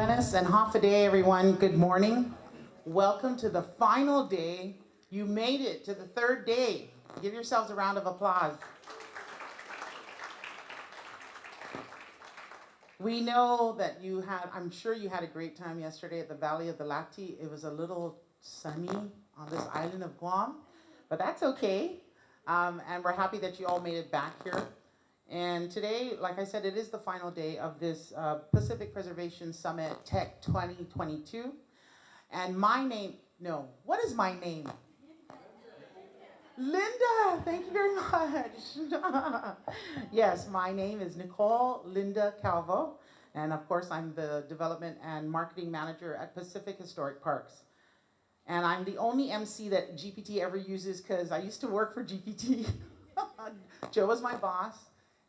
Buenas and half a day, everyone. Good morning. Welcome to the final day. You made it to the third day. Give yourselves a round of applause. We know that I'm sure you had a great time yesterday at the Valley of the Lati. It was a little sunny on this island of Guam, but that's okay. And we're happy that you all made it back here. And today, like I said, it is the final day of this Pacific Preservation Summit Tech 2022. And what is my name? Linda, thank you very much. Yes, my name is Nicole Linda Calvo. And of course, I'm the Development and Marketing Manager at Pacific Historic Parks. And I'm the only MC that GPT ever uses because I used to work for GPT. Joe was my boss.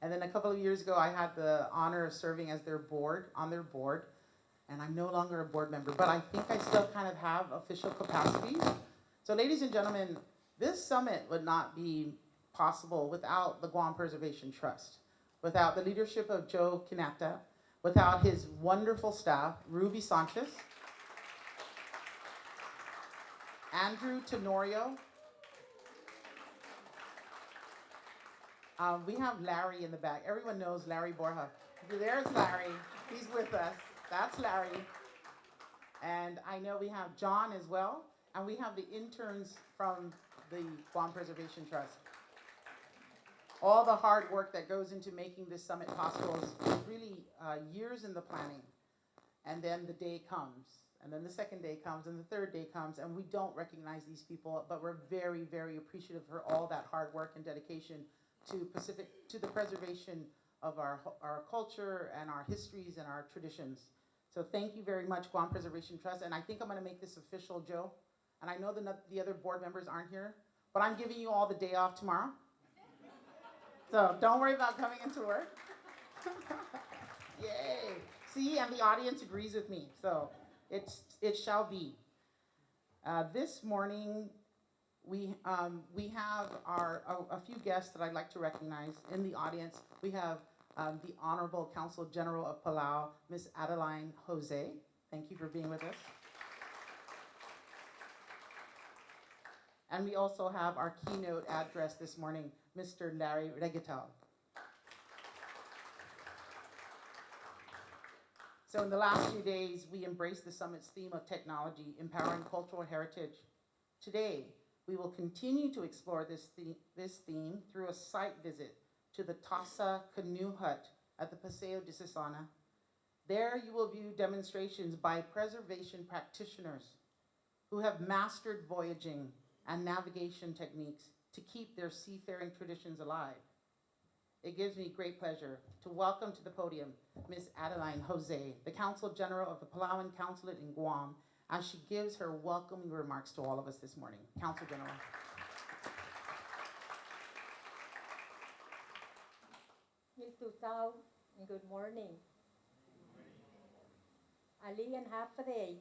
And then a couple of years ago, I had the honor of serving as on their board. And I'm no longer a board member, but I think I still kind of have official capacities. So ladies and gentlemen, this summit would not be possible without the Guam Preservation Trust, without the leadership of Joe Kinata, without his wonderful staff, Ruby Sanchez, Andrew Tenorio. We have Larry in the back. Everyone knows Larry Borja. There's Larry. He's with us. That's Larry. And I know we have John as well. And we have the interns from the Guam Preservation Trust. All the hard work that goes into making this summit possible is really years in the planning. And then the day comes. And then the second day comes, and the third day comes, and we don't recognize these people, but we're very, very appreciative for all that hard work and dedication to the preservation of our culture and our histories and our traditions. So thank you very much, Guam Preservation Trust. And I think I'm going to make this official, Joe. And I know the other board members aren't here, but I'm giving you all the day off tomorrow. So don't worry about coming into work. Yay. See, and the audience agrees with me. So it shall be. This morning, we have a few guests that I'd like to recognize in the audience. We have the Honorable Consul General of Palau, Ms. Adelina K. Thank you for being with us. And we also have our keynote address this morning, Mr. Raigetal. So in the last few days, we embraced the summit's theme of technology, empowering cultural heritage. Today, we will continue to explore this theme through a site visit to the TASA Canoe Hut at the Paseo de Susana. There you will view demonstrations by preservation practitioners who have mastered voyaging and navigation techniques to keep their seafaring traditions alive. It gives me great pleasure to welcome to the podium Ms. Adelina K, the Consul General of the Palawan Consulate in Guam, as she gives her welcoming remarks to all of us this morning. Consul General. Regetau, and good morning. Ali and half a day.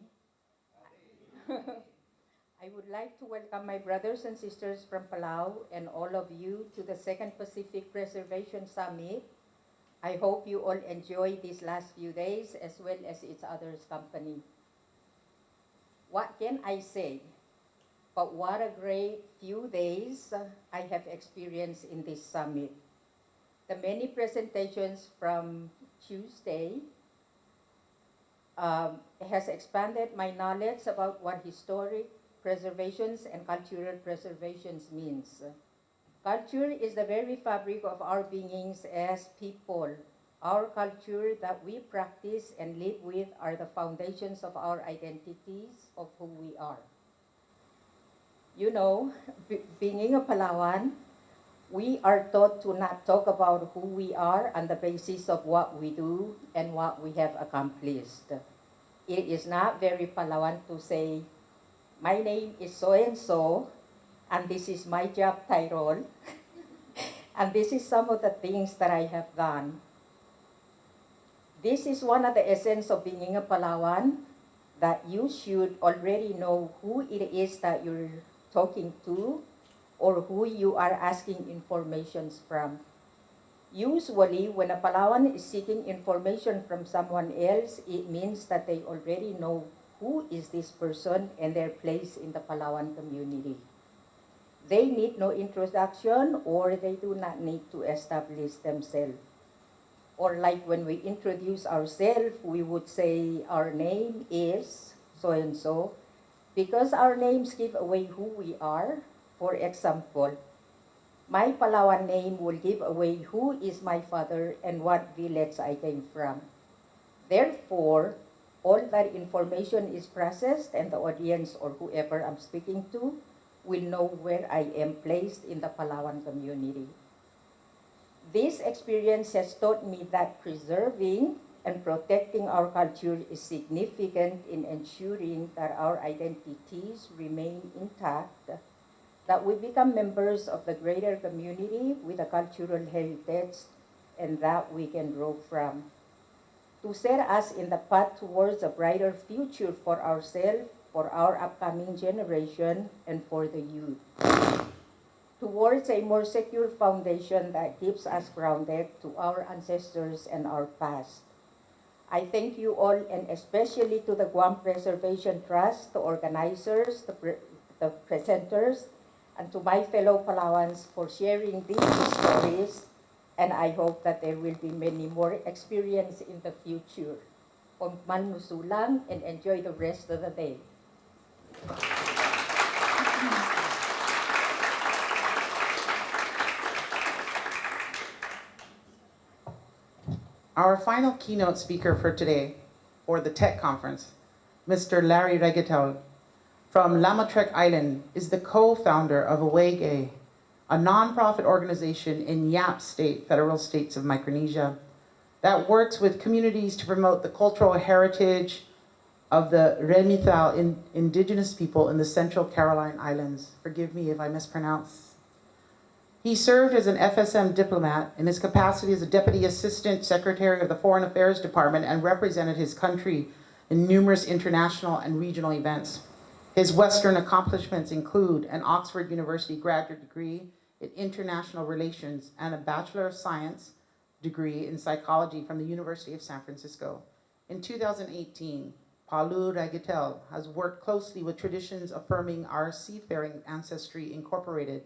I would like to welcome my brothers and sisters from Palau and all of you to the Second Pacific Preservation Summit. I hope you all enjoy these last few days as well as each other's company. What can I say? But what a great few days I have experienced in this summit. The many presentations from Tuesday has expanded my knowledge about what historic preservations and cultural preservations means. Culture is the very fabric of our beings as people. Our culture that we practice and live with are the foundations of our identities of who we are. You know, being a Palawan, we are taught to not talk about who we are on the basis of what we do and what we have accomplished. It is not very Palawan to say, my name is so-and-so, and this is my job title, and this is some of the things that I have done. This is one of the essence of being a Palawan, that you should already know who it is that you're talking to or who you are asking information from. Usually, when a Palawan is seeking information from someone else, it means that they already know who is this person and their place in the Palawan community. They need no introduction, or they do not need to establish themselves. Or like when we introduce ourselves, we would say our name is so-and-so, because our names give away who we are. For example, my Palawan name will give away who is my father and what village I came from. Therefore, all that information is processed, and the audience or whoever I'm speaking to will know where I am placed in the Palawan community. This experience has taught me that preserving and protecting our culture is significant in ensuring that our identities remain intact, that we become members of the greater community with a cultural heritage, and that we can grow from. To set us in the path towards a brighter future for ourselves, for our upcoming generation, and for the youth. Towards a more secure foundation that keeps us grounded to our ancestors and our past. I thank you all, and especially to the Guam Preservation Trust, the organizers, the presenters, and to my fellow Palawans for sharing these stories, and I hope that there will be many more experiences in the future. Pagman musulang, and enjoy the rest of the day. Our final keynote speaker for today, for the tech conference, Mr. Larry Regetau from Lamatrek Island, is the co-founder of Awege, a nonprofit organization in Yap State, Federal States of Micronesia, that works with communities to promote the cultural heritage of the Raigetal indigenous people in the Central Caroline Islands. Forgive me if I mispronounce. He served as an FSM diplomat in his capacity as a Deputy Assistant Secretary of the Foreign Affairs Department and represented his country in numerous international and regional events. His Western accomplishments include an Oxford University graduate degree in international relations and a Bachelor of Science degree in psychology from the University of San Francisco. In 2018, Palau Raigetal has worked closely with Traditions Affirming Our Seafaring Ancestry Incorporated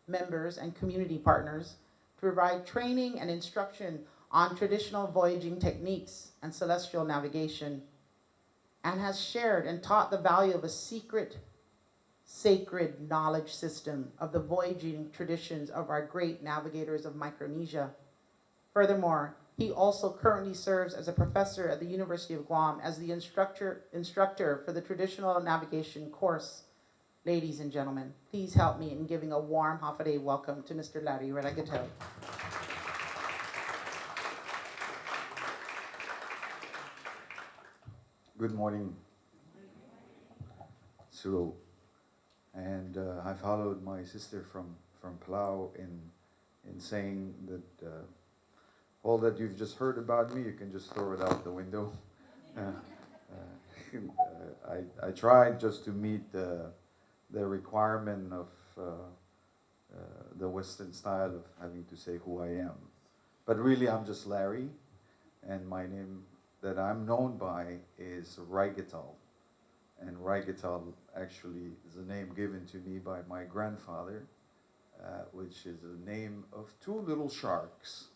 members and community partners to provide training and instruction on traditional voyaging techniques and celestial navigation, and has shared and taught the value of a secret, sacred knowledge system of the voyaging traditions of our great navigators of Micronesia. Furthermore, he also currently serves as a professor at the University of Guam as the instructor for the traditional navigation course. Ladies and gentlemen, please help me in giving a warm Hafa welcome to Mr. Larry Regetau. Good morning, Sulu. And I followed my sister from Palau in saying that all that you've just heard about me, you can just throw it out the window. I tried just to meet the requirement of the Western style of having to say who I am. But really, I'm just Larry, and my name that I'm known by is Raigetal. And Raigetal actually is a name given to me by my grandfather, which is the name of two little sharks.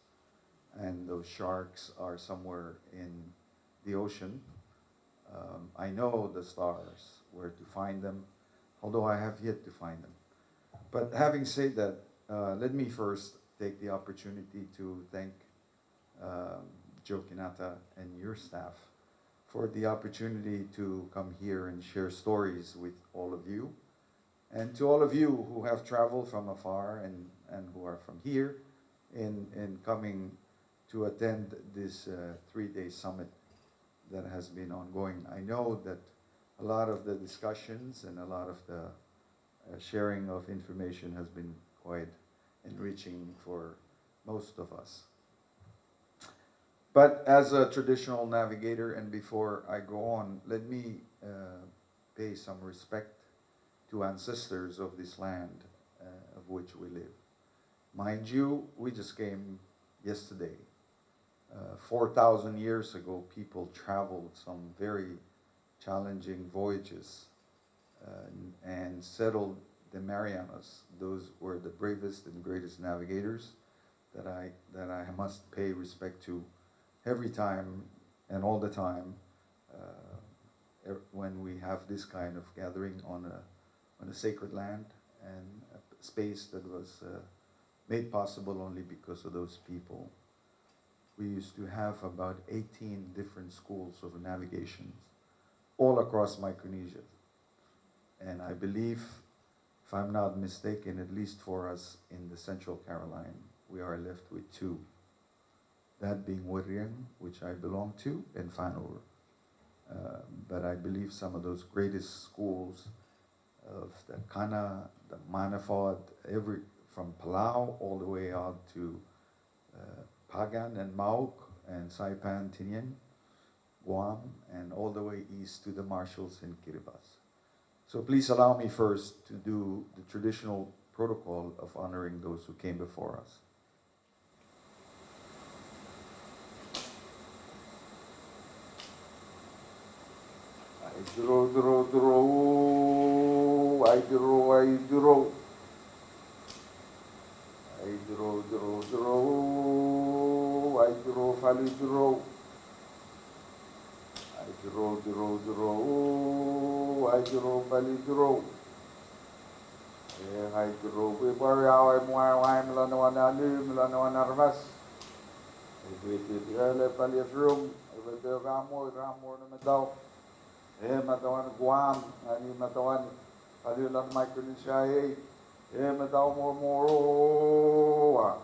And those sharks are somewhere in the ocean. I know the stars, where to find them, although I have yet to find them. But having said that, let me first take the opportunity to thank Joe Kinata and your staff for the opportunity to come here and share stories with all of you. And to all of you who have traveled from afar and who are from here in coming to attend this 3-day summit that has been ongoing. I know that a lot of the discussions and a lot of the sharing of information has been quite enriching for most of us. But as a traditional navigator, and before I go on, let me pay some respect to ancestors of this land of which we live. Mind you, we just came yesterday. 4,000 years ago, people traveled some very challenging voyages and settled the Marianas. Those were the bravest and greatest navigators that I must pay respect to every time and all the time when we have this kind of gathering on a sacred land and a space that was made possible only because of those people. We used to have about 18 different schools of navigation all across Micronesia. And I believe, if I'm not mistaken, at least for us in the Central Caroline, we are left with two. That being Wiriang, which I belong to, and Fanur. But I believe some of those greatest schools of the Kana, the Manafod, from Palau all the way out to Pagan and Mauk and Saipan, Tinian, Guam, and all the way east to the Marshalls in Kiribati. So please allow me first to do the traditional protocol of honoring those who came before us. I dro, dro, dro, I dro, I dro. I dro, dro, dro, I dro, fali dro. I dro, dro, dro, I dro, fali dro. I dro, we worry how I'm Milano, Milano, Armas. I did it early, fali room, I will do Ramor, Namadaw. Matawan Guam, ani matawan Palilan Micronesia, mataw more.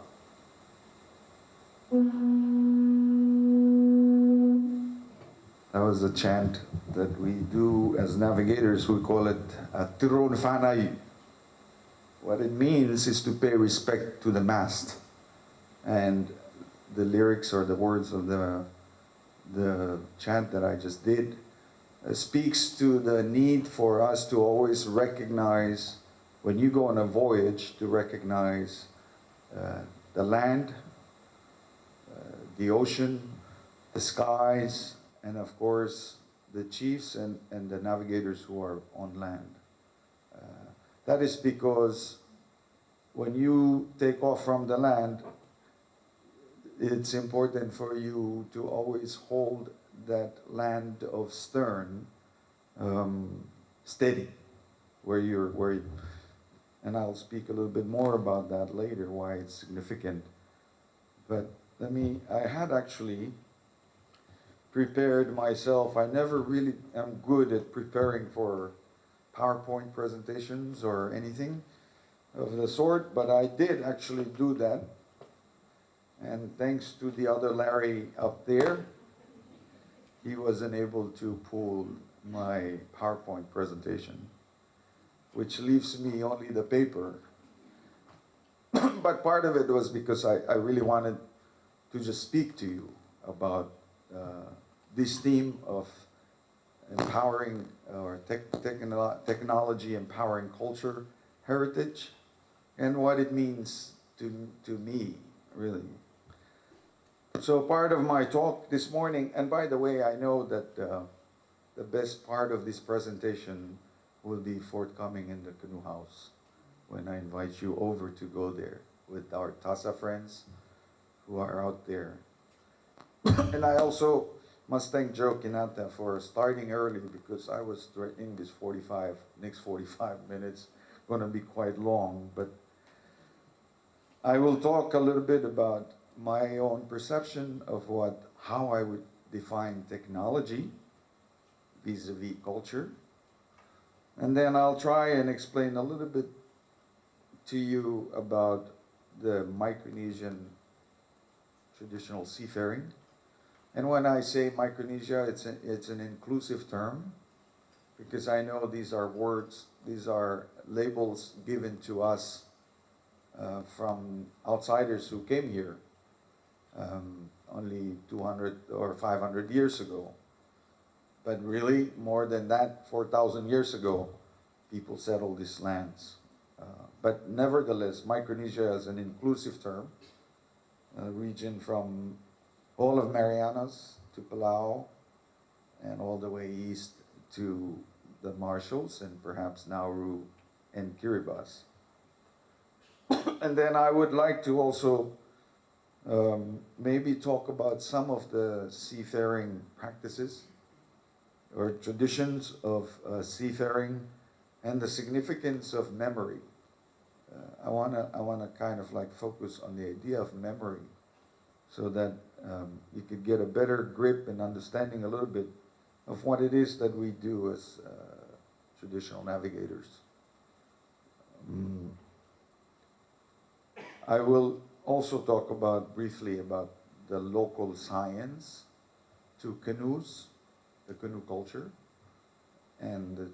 That was a chant that we do as navigators. We call it Tirun Fanai. What it means is to pay respect to the mast. And the lyrics or the words of the chant that I just did speaks to the need for us to always recognize, when you go on a voyage, to recognize the land, the ocean, the skies, and of course the chiefs and the navigators who are on land. That is because when you take off from the land, it's important for you to always hold that land of stern steady, and I'll speak a little bit more about that later, why it's significant. But I had actually prepared myself. I never really am good at preparing for PowerPoint presentations or anything of the sort, but I did actually do that. And thanks to the other Larry up there, he wasn't able to pull my PowerPoint presentation, which leaves me only the paper. But part of it was because I really wanted to just speak to you about this theme of empowering or technology empowering culture, heritage, and what it means to me, really. So part of my talk this morning, and by the way, I know that the best part of this presentation will be forthcoming in the Canoe House when I invite you over to go there with our TASA friends who are out there. And I also must thank Joe Kinata for starting early, because I was threatening this next 45 minutes, going to be quite long, but I will talk a little bit about my own perception of how I would define technology vis-a-vis culture. And then I'll try and explain a little bit to you about the Micronesian traditional seafaring. And when I say Micronesia, it's an inclusive term, because I know these are words, these are labels given to us from outsiders who came here only 200 or 500 years ago. But really, more than that, 4,000 years ago, people settled these lands. But nevertheless, Micronesia is an inclusive term. region from all of Marianas to Palau and all the way east to the Marshalls and perhaps Nauru and Kiribati. And then I would like to also maybe talk about some of the seafaring practices or traditions of seafaring and the significance of memory. I wanna kind of like focus on the idea of memory so that you could get a better grip and understanding a little bit of what it is that we do as traditional navigators. I will also talk briefly about the local science to canoes, the canoe culture, and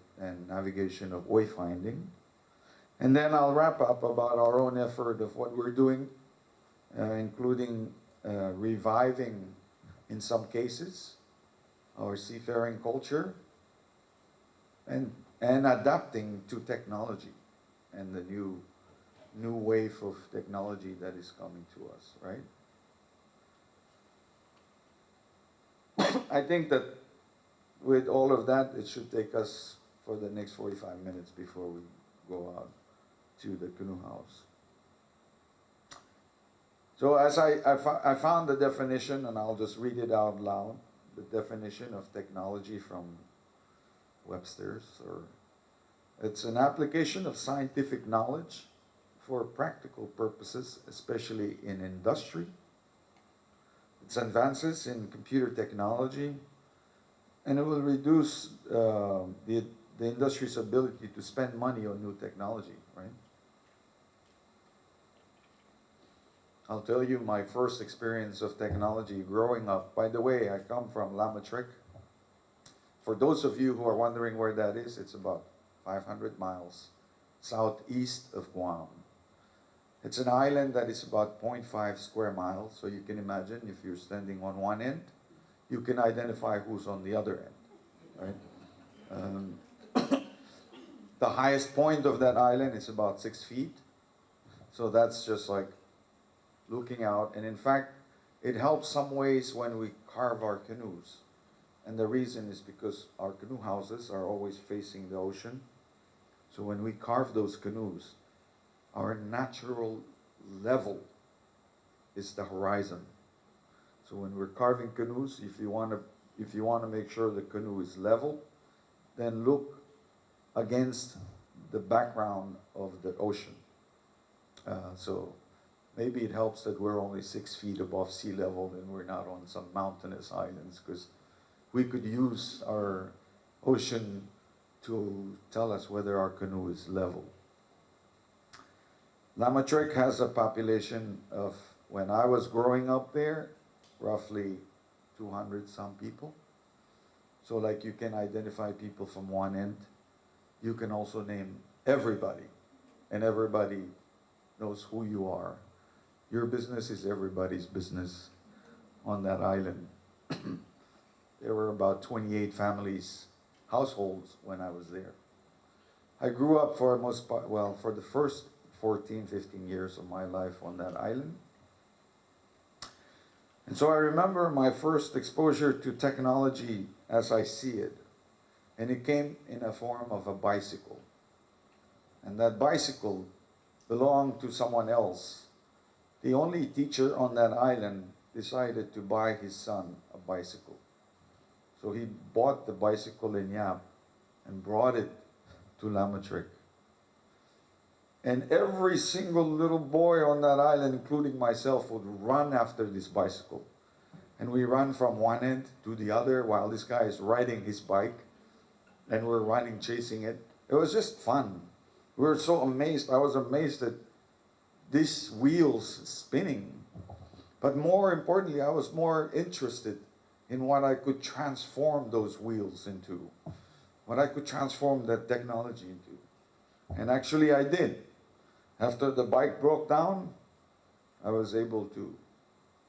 navigation of wayfinding. And then I'll wrap up about our own effort of what we're doing, including reviving, in some cases, our seafaring culture and adapting to technology and the new wave of technology that is coming to us, right? I think that with all of that, it should take us for the next 45 minutes before we go out to the canoe house. So as I found the definition, and I'll just read it out loud, the definition of technology from Webster's, or it's an application of scientific knowledge for practical purposes, especially in industry. It's advances in computer technology, and it will reduce the industry's ability to spend money on new technology, right? I'll tell you my first experience of technology growing up. By the way, I come from Lamatric. For those of you who are wondering where that is, it's about 500 miles southeast of Guam. It's an island that is about 0.5 square miles, so you can imagine if you're standing on one end, you can identify who's on the other end, right? The highest point of that island is about 6 feet, so that's just like looking out. And in fact, it helps some ways when we carve our canoes. And the reason is because our canoe houses are always facing the ocean. So when we carve those canoes, our natural level is the horizon. So when we're carving canoes, if you want to make sure the canoe is level, then look against the background of the ocean. So maybe it helps that we're only 6 feet above sea level and we're not on some mountainous islands, because we could use our ocean to tell us whether our canoe is level. Lamatric has a population of, when I was growing up there, roughly 200 some people. So like you can identify people from one end. You can also name everybody, and everybody knows who you are. Your business is everybody's business on that island. There were about 28 households when I was there. I grew up for the first 14, 15 years of my life on that island. And so I remember my first exposure to technology as I see it. And it came in a form of a bicycle. And that bicycle belonged to someone else. The only teacher on that island decided to buy his son a bicycle. So he bought the bicycle in Yap and brought it to Lamatric. And every single little boy on that island, including myself, would run after this bicycle. And we run from one end to the other while this guy is riding his bike, and we're running, chasing it. It was just fun. We were so amazed. I was amazed at these wheels spinning. But more importantly, I was more interested in what I could transform those wheels into, what I could transform that technology into. And actually I did. After the bike broke down, I was able to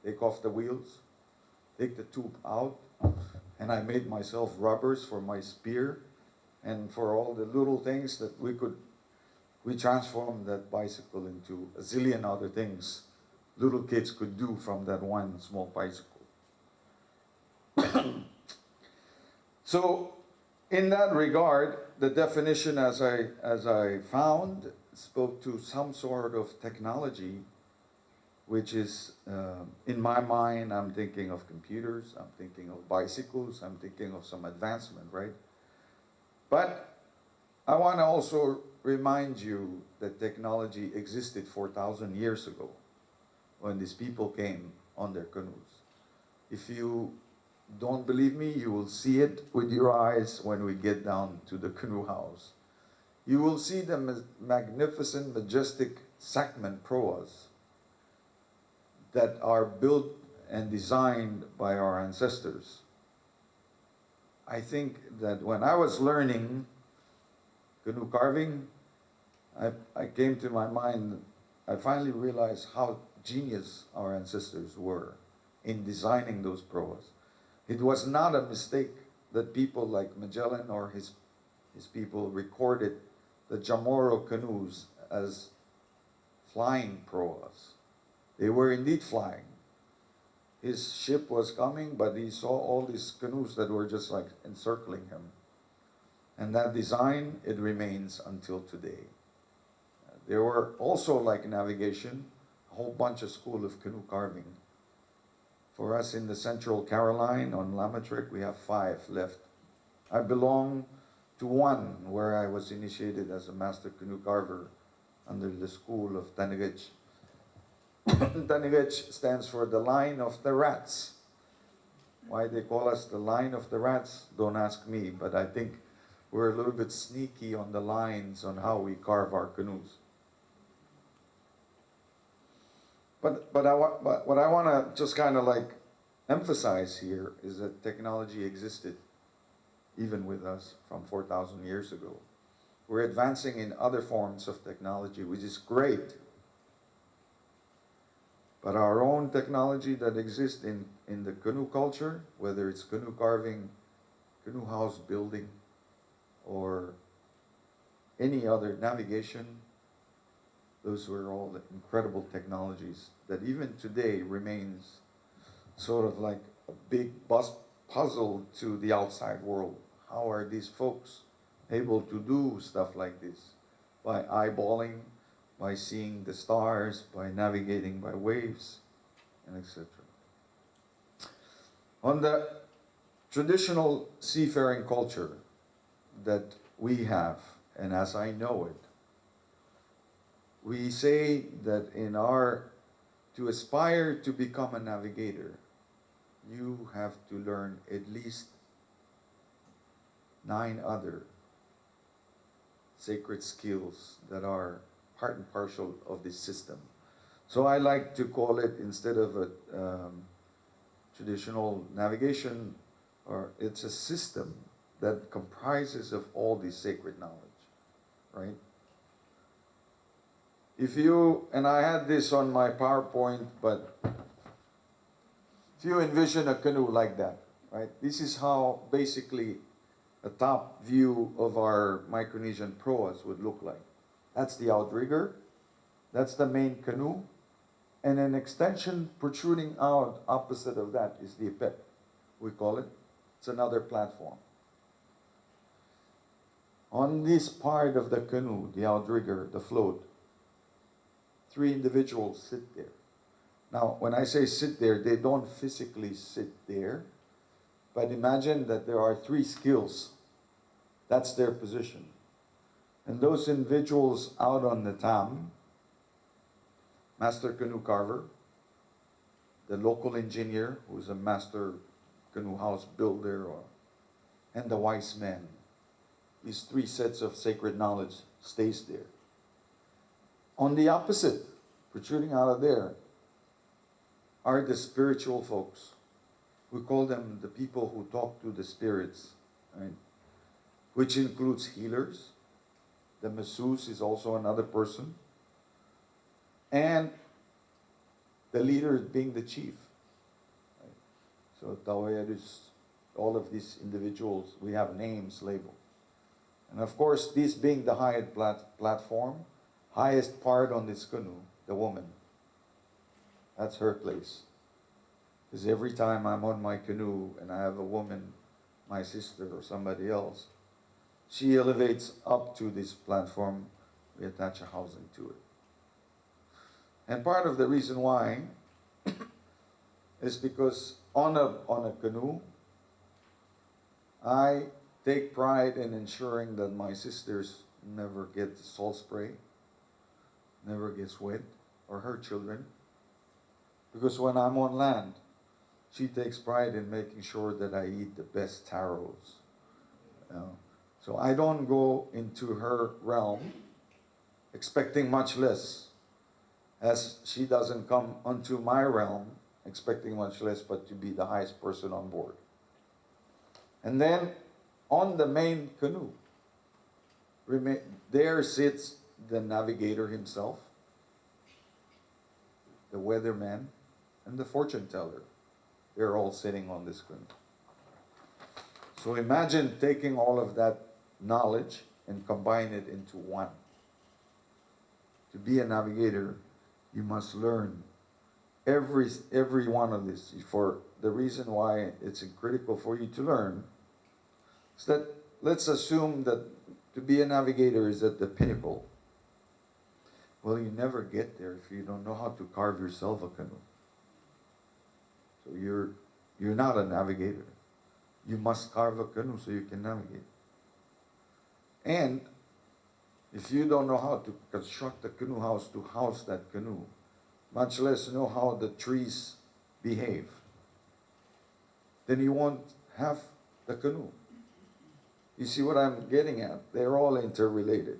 take off the wheels, take the tube out, and I made myself rubbers for my spear and for all the little things that we transformed that bicycle into a zillion other things little kids could do from that one small bicycle. So, in that regard, the definition as I found spoke to some sort of technology, which is, in my mind, I'm thinking of computers, I'm thinking of bicycles, I'm thinking of some advancement, right? But I want to also remind you that technology existed 4,000 years ago when these people came on their canoes. If you don't believe me, you will see it with your eyes when we get down to the canoe house. You will see the magnificent, majestic Sakman proas that are built and designed by our ancestors. I think that when I was learning canoe carving, I came to my mind, I finally realized how genius our ancestors were in designing those proas. It was not a mistake that people like Magellan or his people recorded the Chamorro canoes as flying proas. They were indeed flying. His ship was coming, but he saw all these canoes that were just like encircling him. And that design, it remains until today. There were also, like navigation, a whole bunch of school of canoe carving. For us in the Central Caroline on Lamatrick, we have 5 left. I belong to one where I was initiated as a master canoe carver under the school of Tanigich. Tanigich stands for the line of the rats. Why they call us the line of the rats, don't ask me, but I think we're a little bit sneaky on the lines on how we carve our canoes. But what I want to just kind of like emphasize here is that technology existed even with us from 4,000 years ago. We're advancing in other forms of technology, which is great. But our own technology that exists in the canoe culture, whether it's canoe carving, canoe house building, or any other navigation, those were all the incredible technologies that even today remains sort of like a big puzzle to the outside world. How are these folks able to do stuff like this? By eyeballing, by seeing the stars, by navigating by waves, and etc. On the traditional seafaring culture that we have, and as I know it, we say that to aspire to become a navigator, you have to learn at least 9 other sacred skills that are part and parcel of this system. So I like to call it, instead of a traditional navigation, or it's a system that comprises of all this sacred knowledge, right? If you, and I had this on my PowerPoint, but if you envision a canoe like that, right? This is how basically a top view of our Micronesian proas would look like. That's the outrigger, that's the main canoe, and an extension protruding out opposite of that is the epet, we call it. It's another platform. On this part of the canoe, the outrigger, the float, 3 individuals sit there. Now, when I say sit there, they don't physically sit there, but imagine that there are 3 skills. That's their position. And those individuals out on the tam, master canoe carver, the local engineer, who's a master canoe house builder, and the wise man. These 3 sets of sacred knowledge stays there. On the opposite, protruding out of there, are the spiritual folks. We call them the people who talk to the spirits, right? Which includes healers. The masseuse is also another person. And the leader being the chief. Right? So Taoyadus, all of these individuals, we have names labeled. And of course, this being the highest platform, highest part on this canoe, the woman. That's her place. Because every time I'm on my canoe and I have a woman, my sister or somebody else, she elevates up to this platform, we attach a housing to it. And part of the reason why is because on a canoe, I take pride in ensuring that my sisters never get salt spray, never gets wet, or her children. Because when I'm on land, she takes pride in making sure that I eat the best taros. So I don't go into her realm expecting much less, as she doesn't come onto my realm expecting much less but to be the highest person on board. And then on the main canoe, there sits the navigator himself, the weatherman, and the fortune teller. They're all sitting on this canoe. So imagine taking all of that knowledge and combine it into one. To be a navigator, you must learn every one of this. For the reason why it's critical for you to learn is that, let's assume that to be a navigator is at the pinnacle. Well, you never get there if you don't know how to carve yourself a canoe. So you're not a navigator. You must carve a canoe so you can navigate. And if you don't know how to construct a canoe house to house that canoe, much less know how the trees behave, then you won't have the canoe. You see what I'm getting at? They're all interrelated.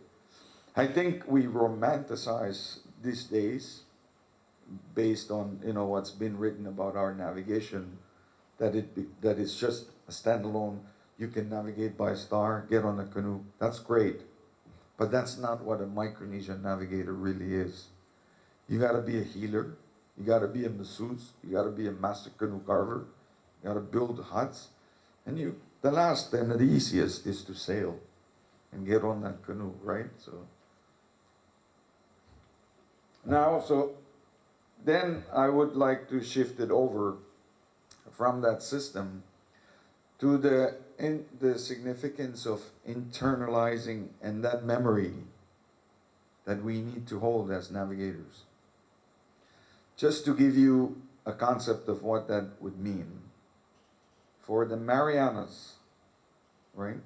I think we romanticize these days based on what's been written about our navigation, that it's just a standalone. You can navigate by star, get on a canoe. That's great, but that's not what a Micronesian navigator really is. You got to be a healer. You got to be a masseuse. You got to be a master canoe carver. You got to build huts, and the last and the easiest is to sail and get on that canoe, right? So then I would like to shift it over from that system to the significance of internalizing and that memory that we need to hold as navigators. Just to give you a concept of what that would mean. For the Marianas, right?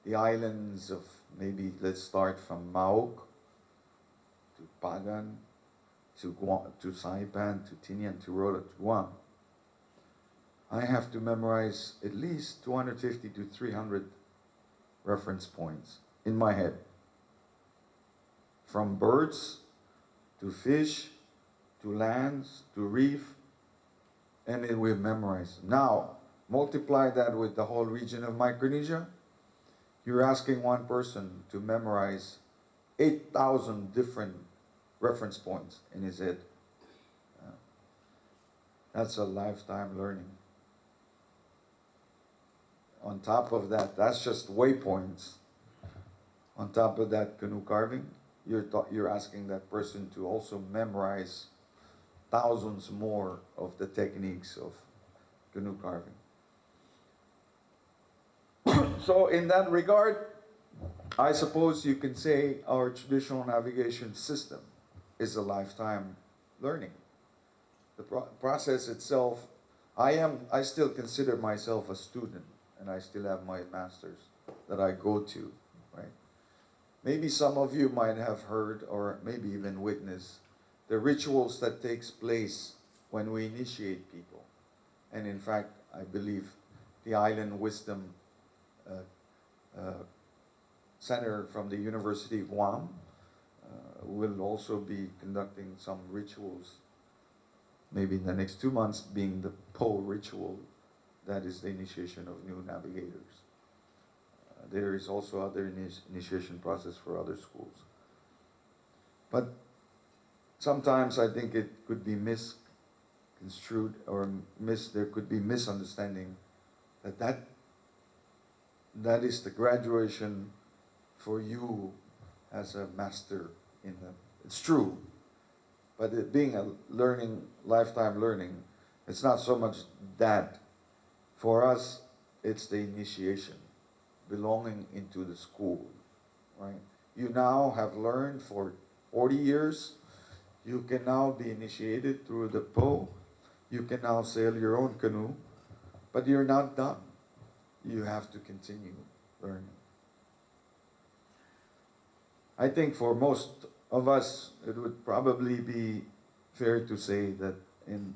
The islands of, maybe let's start from Maok to Pagan, to Guam, to Saipan, to Tinian, to Rota, to Guam. I have to memorize at least 250 to 300 reference points in my head. From birds, to fish, to lands, to reef, and it will memorize. Now, multiply that with the whole region of Micronesia. You're asking one person to memorize 8,000 different reference points in his head. That's a lifetime learning. On top of that, that's just waypoints. On top of that canoe carving, you're asking that person to also memorize thousands more of the techniques of canoe carving. So in that regard, I suppose you can say our traditional navigation system is a lifetime learning. The process itself, I still consider myself a student, and I still have my master's that I go to, right? Maybe some of you might have heard or maybe even witnessed the rituals that takes place when we initiate people. And in fact, I believe the Island Wisdom Center from the University of Guam will also be conducting some rituals, maybe in the next 2 months, being the pole ritual, that is the initiation of new navigators. There is also other initiation process for other schools. But sometimes I think it could be misconstrued or there could be misunderstanding that is the graduation for you as a master in them. It's true, But it being a learning, lifetime learning, it's not so much that. For us, it's the initiation, belonging into the school, right? You now have learned for 40 years. You can now be initiated through the Po. You can now sail your own canoe, but you're not done. You have to continue learning. I think for most of us, it would probably be fair to say that in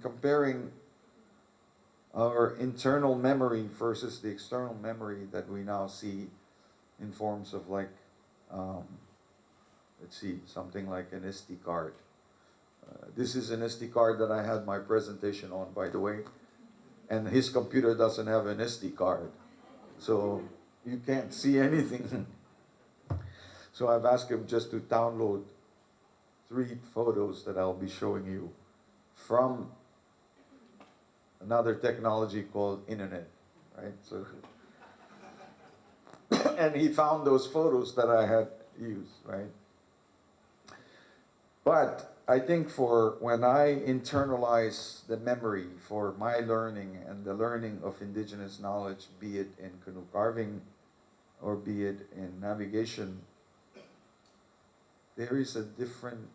comparing our internal memory versus the external memory that we now see in forms of like, let's see, something like an SD card. This is an SD card that I had my presentation on, by the way, and his computer doesn't have an SD card, so you can't see anything. So I've asked him just to download 3 photos that I'll be showing you from another technology called internet, right? So, and he found those photos that I had used, right? But I think for when I internalize the memory for my learning and the learning of indigenous knowledge, be it in canoe carving or be it in navigation, there is a different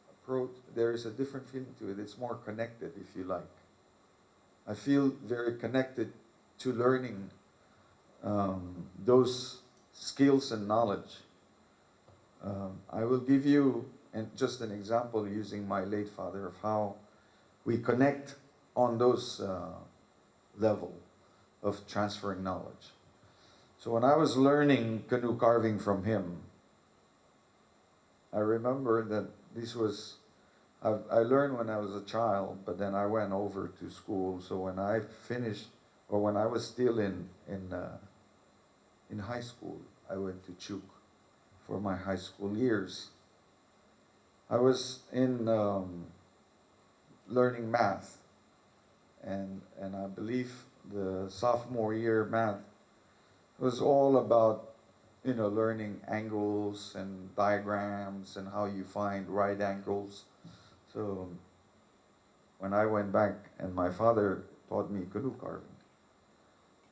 approach, there is a different feeling to it. It's more connected, if you like. I feel very connected to learning those skills and knowledge. I will give you just an example using my late father of how we connect on those level of transferring knowledge. So when I was learning canoe carving from him, I remember that this was, I learned when I was a child, but then I went over to school. So when I finished, or when I was still in high school, I went to Chuk for my high school years. I was in learning math, and I believe the sophomore year math was all about, you know, learning angles and diagrams and how you find right angles. So when I went back and my father taught me canoe carving,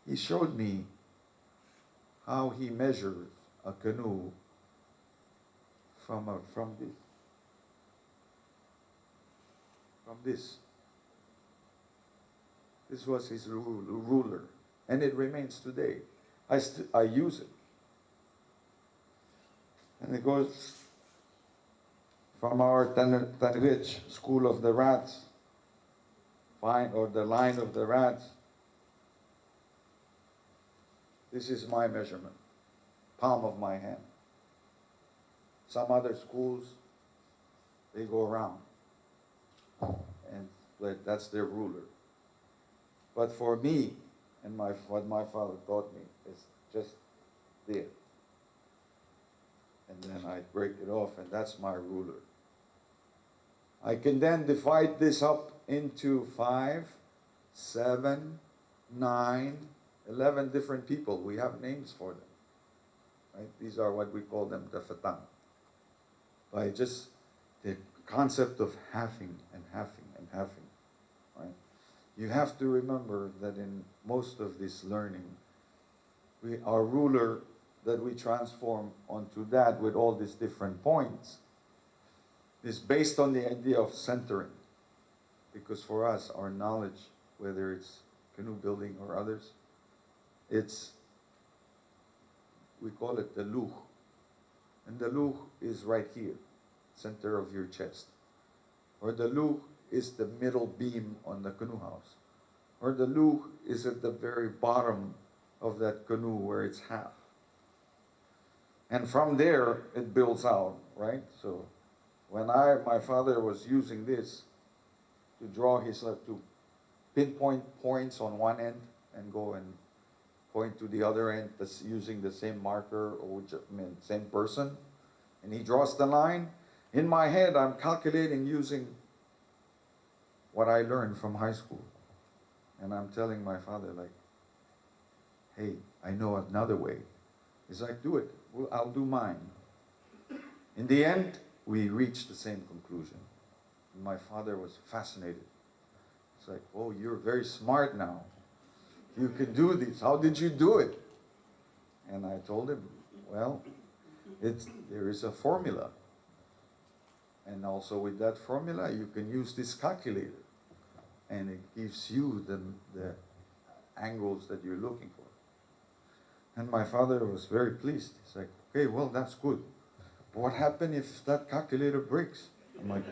he showed me how he measures a canoe from this. This was his ruler, and it remains today. I use it. And it goes from our Tanrich School of the Rats, or the line of the rats. This is my measurement, palm of my hand. Some other schools, they go around, and that's their ruler. But for me, and what my father taught me is just there. And then I break it off, and that's my ruler. I can then divide this up into 5, 7, 9, 11 different people. We have names for them. Right? These are what we call them, the fatang. By just the concept of halving and halving and halving. Right? You have to remember that in most of this learning, our ruler that we transform onto that with all these different points is based on the idea of centering. Because for us, our knowledge, whether it's canoe building or others, we call it the luh. And the luh is right here, center of your chest. Or the luh is the middle beam on the canoe house. Or the luh is at the very bottom of that canoe where it's half. And from there, it builds out, right? So when my father was using this to draw to pinpoint points on one end and go and point to the other end, that's using the same marker or same person, and he draws the line. In my head, I'm calculating using what I learned from high school. And I'm telling my father, like, hey, I know another way. He's like, do it. I'll do mine. In the end, we reached the same conclusion. And my father was fascinated. It's like, oh, you're very smart now. You can do this. How did you do it? And I told him, well, there is a formula. And also with that formula, you can use this calculator. And it gives you the angles that you're looking for. And my father was very pleased. He's like, okay, well, that's good. But what happens if that calculator breaks? I'm like,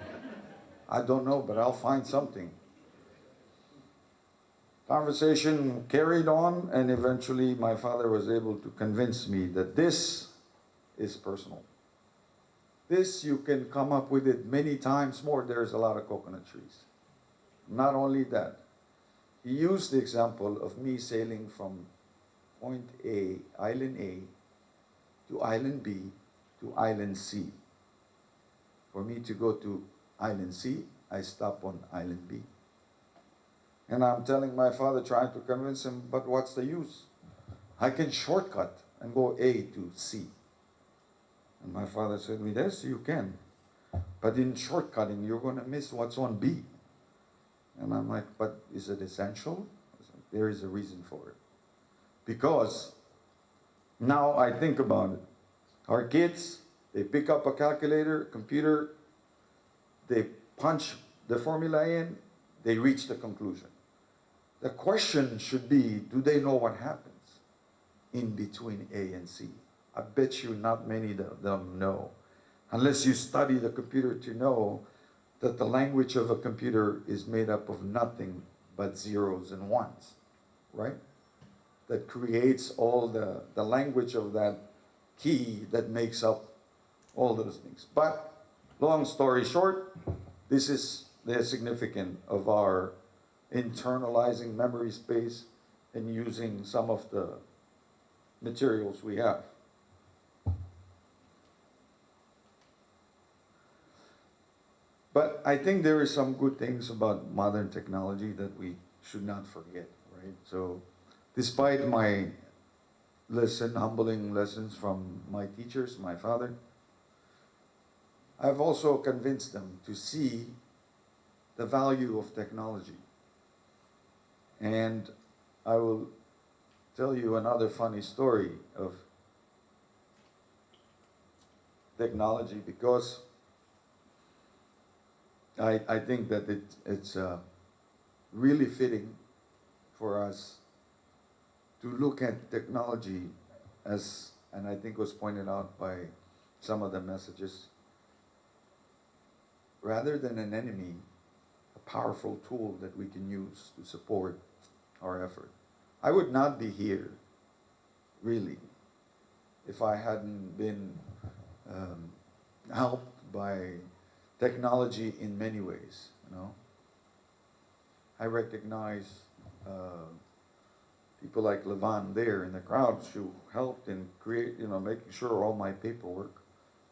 I don't know, but I'll find something. Conversation carried on, and eventually my father was able to convince me that this is personal. This, you can come up with it many times more. There's a lot of coconut trees. Not only that, he used the example of me sailing from point A, island A, to island B, to island C. For me to go to island C, I stop on island B. And I'm telling my father, trying to convince him, but what's the use? I can shortcut and go A to C. And my father said to me, yes, you can. But in shortcutting, you're going to miss what's on B. And I'm like, but is it essential? There is a reason for it. Because now I think about it. Our kids, they pick up a calculator, computer, they punch the formula in, they reach the conclusion. The question should be, do they know what happens in between A and C? I bet you not many of them know. Unless you study the computer to know that the language of a computer is made up of nothing but zeros and ones, right? That creates all the language of that key that makes up all those things. But long story short, this is the significance of our internalizing memory space and using some of the materials we have. But I think there is some good things about modern technology that we should not forget, right? So despite my humbling lessons from my teachers, my father, I've also convinced them to see the value of technology. And I will tell you another funny story of technology, because I think that it's really fitting for us to look at technology as, and I think was pointed out by some of the messages, rather than an enemy, a powerful tool that we can use to support our effort. I would not be here, really, if I hadn't been helped by technology in many ways, you know. I recognize people like Levan there in the crowd who helped in making sure all my paperwork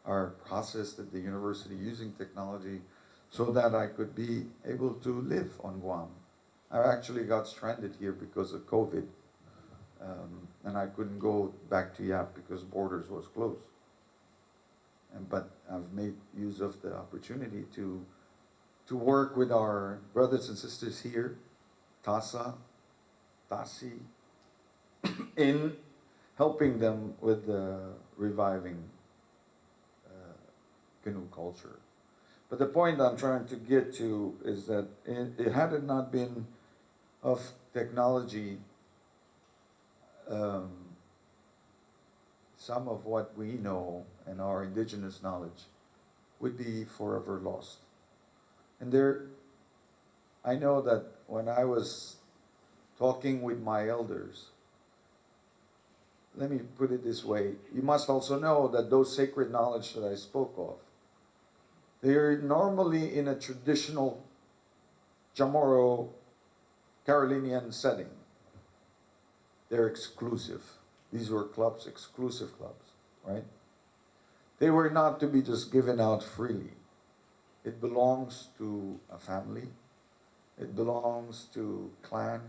are processed at the university using technology so that I could be able to live on Guam. I actually got stranded here because of COVID, and I couldn't go back to Yap because borders was closed. But I've made use of the opportunity to work with our brothers and sisters here, TASA, TASI, in helping them with the reviving canoe culture. But the point I'm trying to get to is that had it not been of technology, some of what we know and our indigenous knowledge would be forever lost. And I know that when I was talking with my elders, let me put it this way, you must also know that those sacred knowledge that I spoke of, they're normally in a traditional Chamorro Carolinian setting. They're exclusive. These were clubs, exclusive clubs, right? They were not to be just given out freely. It belongs to a family, it belongs to clan,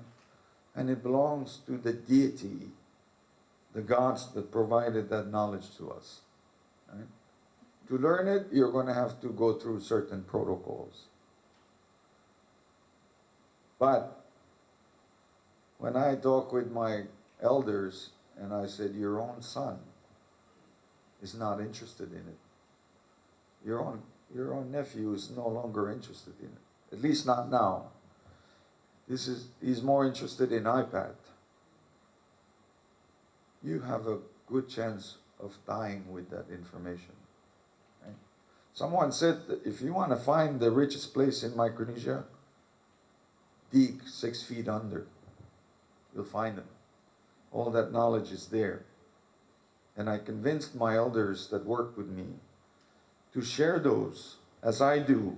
and it belongs to the deity, the gods that provided that knowledge to us, right? To learn it, you're going to have to go through certain protocols. But when I talk with my elders and I said, your own son is not interested in it. Your own nephew is no longer interested in it. At least not now. He's more interested in iPad. You have a good chance of dying with that information. Right? Someone said that if you want to find the richest place in Micronesia, dig 6 feet under. You'll find them. All that knowledge is there. And I convinced my elders that worked with me to share those as I do.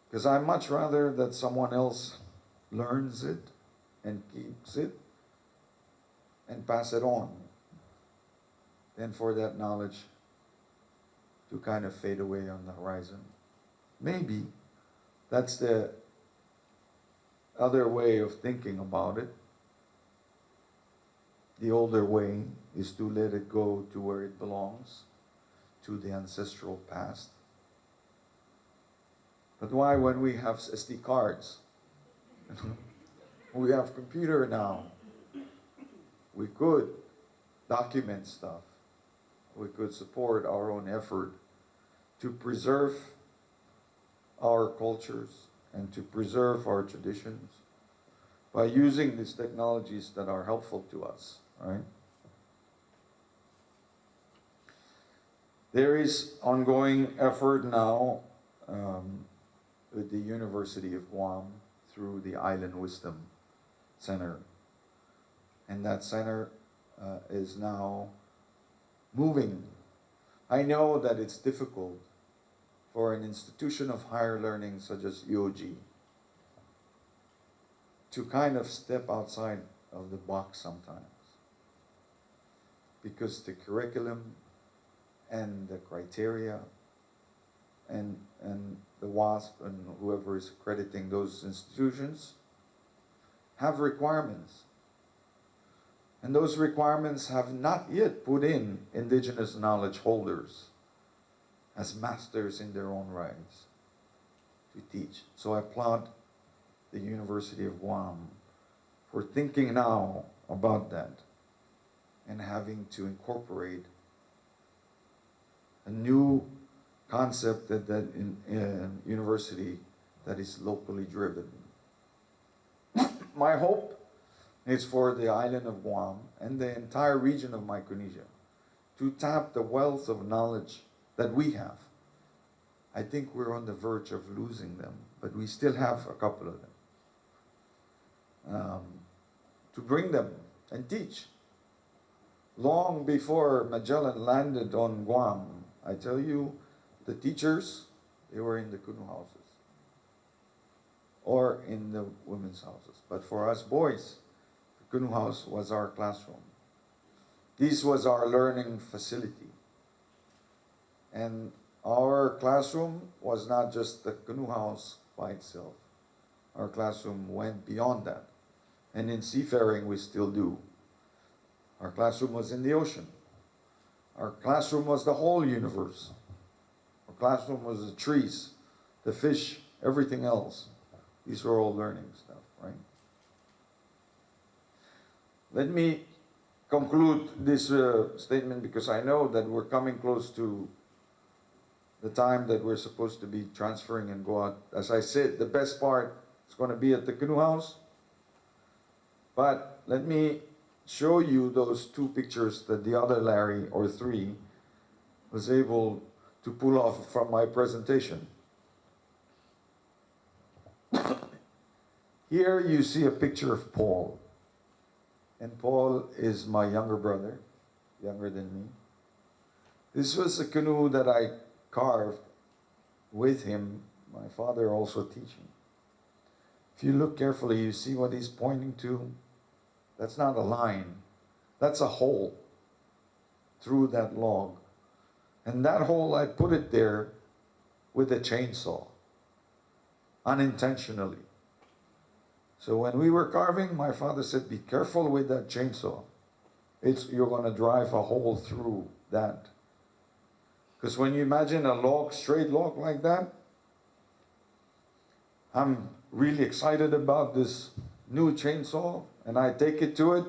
Because I'd much rather that someone else learns it and keeps it and pass it on than for that knowledge to kind of fade away on the horizon. Maybe that's the other way of thinking about it. The older way is to let it go to where it belongs, to the ancestral past. But why, when we have SD cards, we have computer now, we could document stuff, we could support our own effort to preserve our cultures and to preserve our traditions by using these technologies that are helpful to us, right? There is ongoing effort now with the University of Guam through the Island Wisdom Center. And that center is now moving. I know that it's difficult for an institution of higher learning such as UOG to kind of step outside of the box sometimes, because the curriculum and the criteria and the WASP and whoever is accrediting those institutions have requirements. And those requirements have not yet put in indigenous knowledge holders as masters in their own rights to teach. So I applaud the University of Guam for thinking now about that and having to incorporate a new concept that in university that is locally driven. My hope is for the island of Guam and the entire region of Micronesia to tap the wealth of knowledge that we have. I think we're on the verge of losing them, but we still have a couple of them. To bring them and teach. Long before Magellan landed on Guam, I tell you, the teachers, they were in the canoe houses or in the women's houses. But for us boys, the canoe house was our classroom. This was our learning facility. And our classroom was not just the canoe house by itself. Our classroom went beyond that. And in seafaring, we still do. Our classroom was in the ocean. Our classroom was the whole universe. Our classroom was the trees, the fish, everything else. These were all learning stuff, right? Let me conclude this statement because I know that we're coming close to the time that we're supposed to be transferring and go out. As I said, the best part is going to be at the canoe house. But let me show you those two pictures that the other Larry, or three, was able to pull off from my presentation. Here you see a picture of Paul. And Paul is my younger brother, younger than me. This was a canoe that I carved with him, my father also teaching. If you look carefully, you see what he's pointing to? That's not a line. That's a hole through that log. And that hole, I put it there with a chainsaw, unintentionally. So when we were carving, my father said, be careful with that chainsaw. You're going to drive a hole through that. Because when you imagine a log, straight log like that, I'm really excited about this new chainsaw, and I take it to it,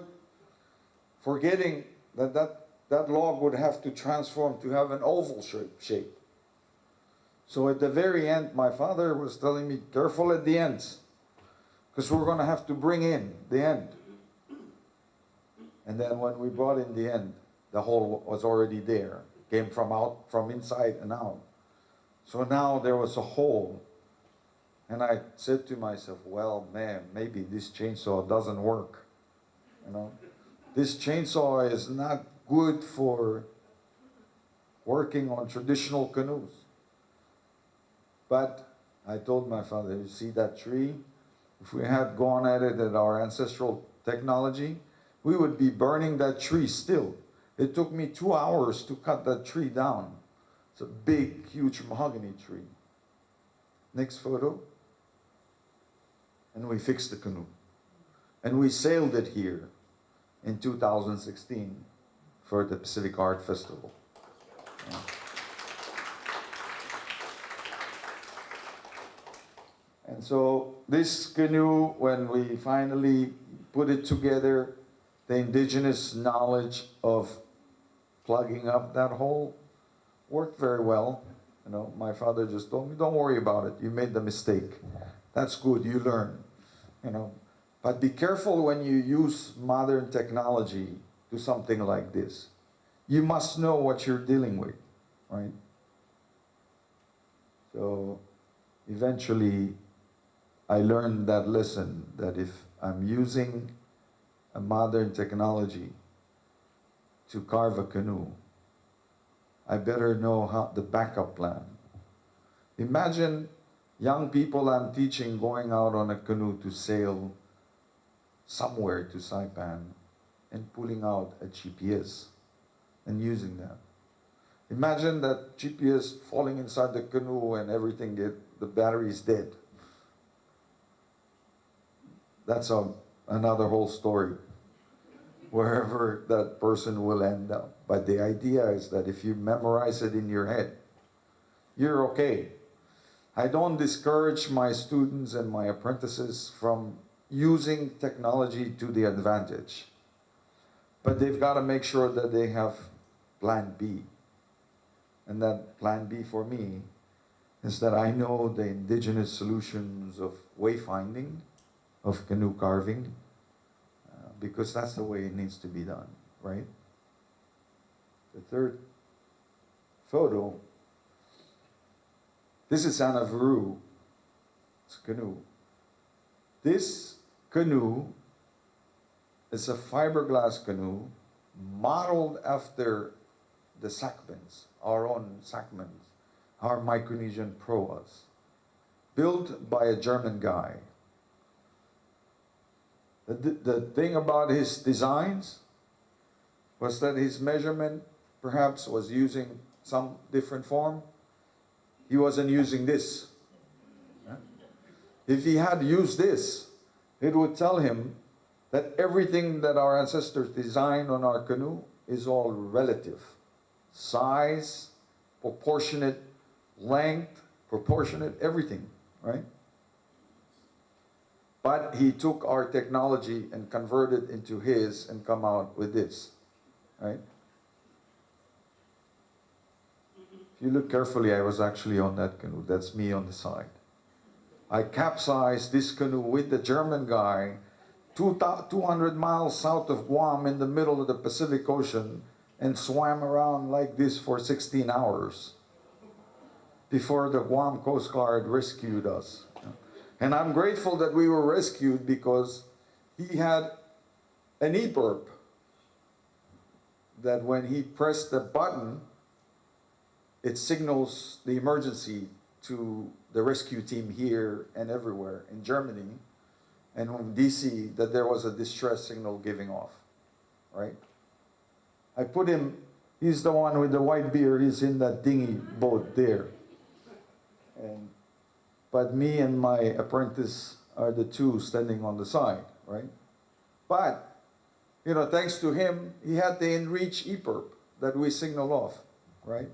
forgetting that log would have to transform to have an oval shape. So at the very end, my father was telling me, careful at the ends, because we're going to have to bring in the end. And then when we brought in the end, the hole was already there. Came from inside and out. So now there was a hole. And I said to myself, well, man, maybe this chainsaw doesn't work. You know, this chainsaw is not good for working on traditional canoes. But I told my father, you see that tree? If we had gone at it at our ancestral technology, we would be burning that tree still. It took me 2 hours to cut that tree down. It's a big, huge mahogany tree. Next photo. And we fixed the canoe. And we sailed it here in 2016 for the Pacific Art Festival. Yeah. And so this canoe, when we finally put it together, the indigenous knowledge of plugging up that hole worked very well. You know, my father just told me, don't worry about it. You made the mistake. That's good, you learn. You know, but be careful when you use modern technology to something like this. You must know what you're dealing with, right? So eventually I learned that lesson, that if I'm using a modern technology to carve a canoe, I better know how the backup plan. Imagine young people I'm teaching going out on a canoe to sail somewhere to Saipan and pulling out a GPS and using that. Imagine that GPS falling inside the canoe and everything, the battery is dead. That's another whole story, wherever that person will end up. But the idea is that if you memorize it in your head, you're okay. I don't discourage my students and my apprentices from using technology to the advantage. But they've got to make sure that they have plan B. And that plan B for me is that I know the indigenous solutions of wayfinding, of canoe carving, because that's the way it needs to be done, right? The third photo, this is Anavuru. It's a canoe. This canoe is a fiberglass canoe modeled after the Sakmans, our own Sakmans, our Micronesian proas, built by a German guy. The thing about his designs was that his measurement perhaps was using some different form. He wasn't using this. If he had used this, it would tell him that everything that our ancestors designed on our canoe is all relative. Size, proportionate, length, proportionate, everything, right? But he took our technology and converted into his and come out with this, right? If you look carefully, I was actually on that canoe. That's me on the side. I capsized this canoe with the German guy 200 miles south of Guam in the middle of the Pacific Ocean and swam around like this for 16 hours before the Guam Coast Guard rescued us. And I'm grateful that we were rescued because he had an e-burp that when he pressed the button, it signals the emergency to the rescue team here and everywhere in Germany and in DC that there was a distress signal giving off, right? I put him, he's the one with the white beard, he's in that dinghy boat there. But me and my apprentice are the two standing on the side, right? But, you know, thanks to him, he had the in-reach e-perp that we signal off, right?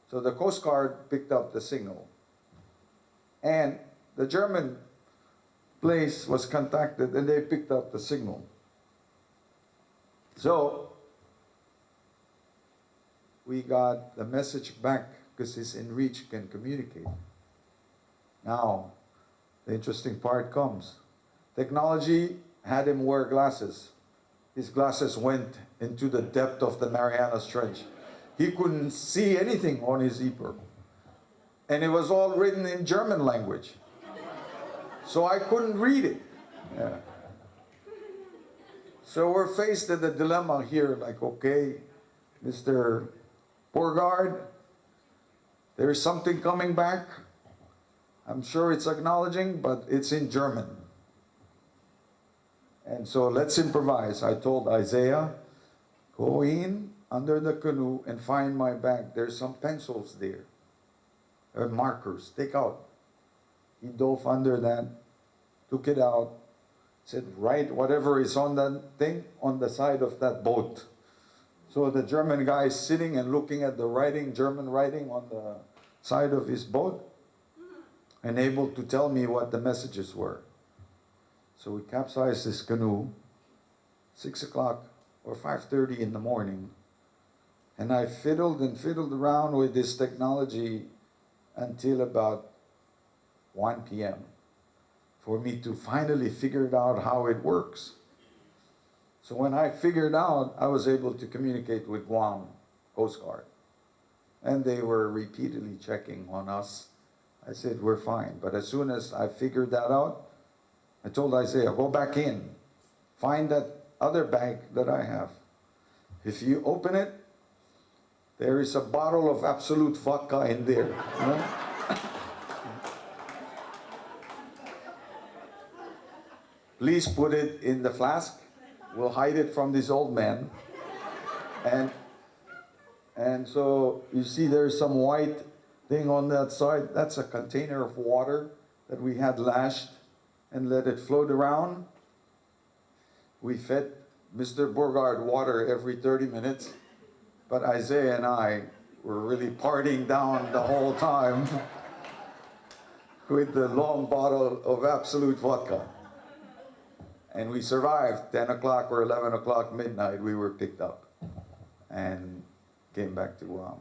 So the Coast Guard picked up the signal. And the German place was contacted and they picked up the signal. So we got the message back because his inReach can communicate. Now, the interesting part comes. Technology had him wear glasses. His glasses went into the depth of the Marianas Trench. He couldn't see anything on his e-perp. And it was all written in German language. So I couldn't read it. Yeah. So we're faced with a dilemma here, like, okay, Mr. Borgard, there's something coming back. I'm sure it's acknowledging, but it's in German. And so let's improvise. I told Isaiah, go in under the canoe and find my bag. There's some pencils there. Markers, take out. He dove under that, took it out, said, write whatever is on that thing on the side of that boat. So the German guy is sitting and looking at the writing, German writing on the side of his boat, and able to tell me what the messages were. So we capsized this canoe, 6 o'clock or 5:30 in the morning, and I fiddled and fiddled around with this technology until about 1 p.m. for me to finally figure out how it works. So when I figured out, I was able to communicate with Guam Coast Guard. And they were repeatedly checking on us. I said, we're fine. But as soon as I figured that out, I told Isaiah, go back in, find that other bag that I have. If you open it, there is a bottle of Absolute vodka in there. You know? Please put it in the flask. We'll hide it from this old man. And so you see there's some white thing on that side. That's a container of water that we had lashed and let it float around. We fed Mr. Borgard water every 30 minutes. But Isaiah and I were really partying down the whole time with the long bottle of Absolute vodka. And we survived. 10 o'clock or 11 o'clock midnight, we were picked up and came back to Guam.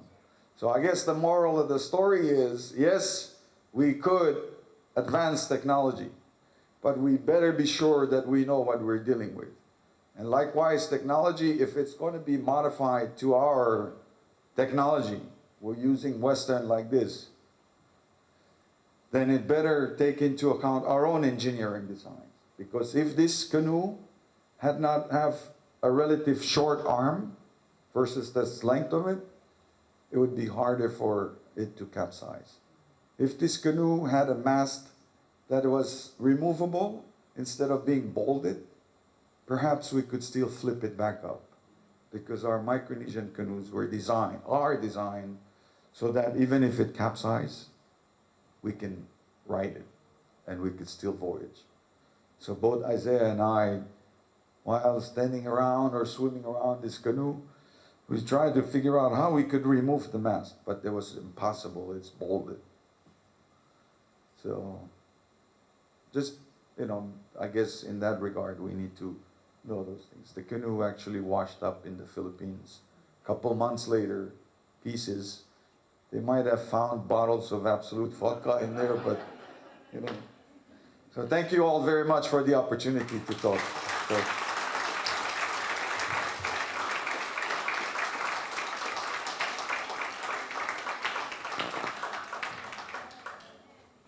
So I guess the moral of the story is, yes, we could advance technology, but we better be sure that we know what we're dealing with. And likewise, technology, if it's going to be modified to our technology, we're using Western like this, then it better take into account our own engineering designs. Because if this canoe had not have a relative short arm versus the length of it, it would be harder for it to capsize. If this canoe had a mast that was removable instead of being bolted, perhaps we could still flip it back up, because our Micronesian canoes are designed so that even if it capsizes, we can ride it and we could still voyage. So both Isaiah and I, while standing around or swimming around this canoe, we tried to figure out how we could remove the mast, but it was impossible. It's bolted. So just, I guess in that regard, we need to know those things. The canoe actually washed up in the Philippines. A couple months later, pieces. They might have found bottles of Absolute vodka in there, but, So thank you all very much for the opportunity to talk. So,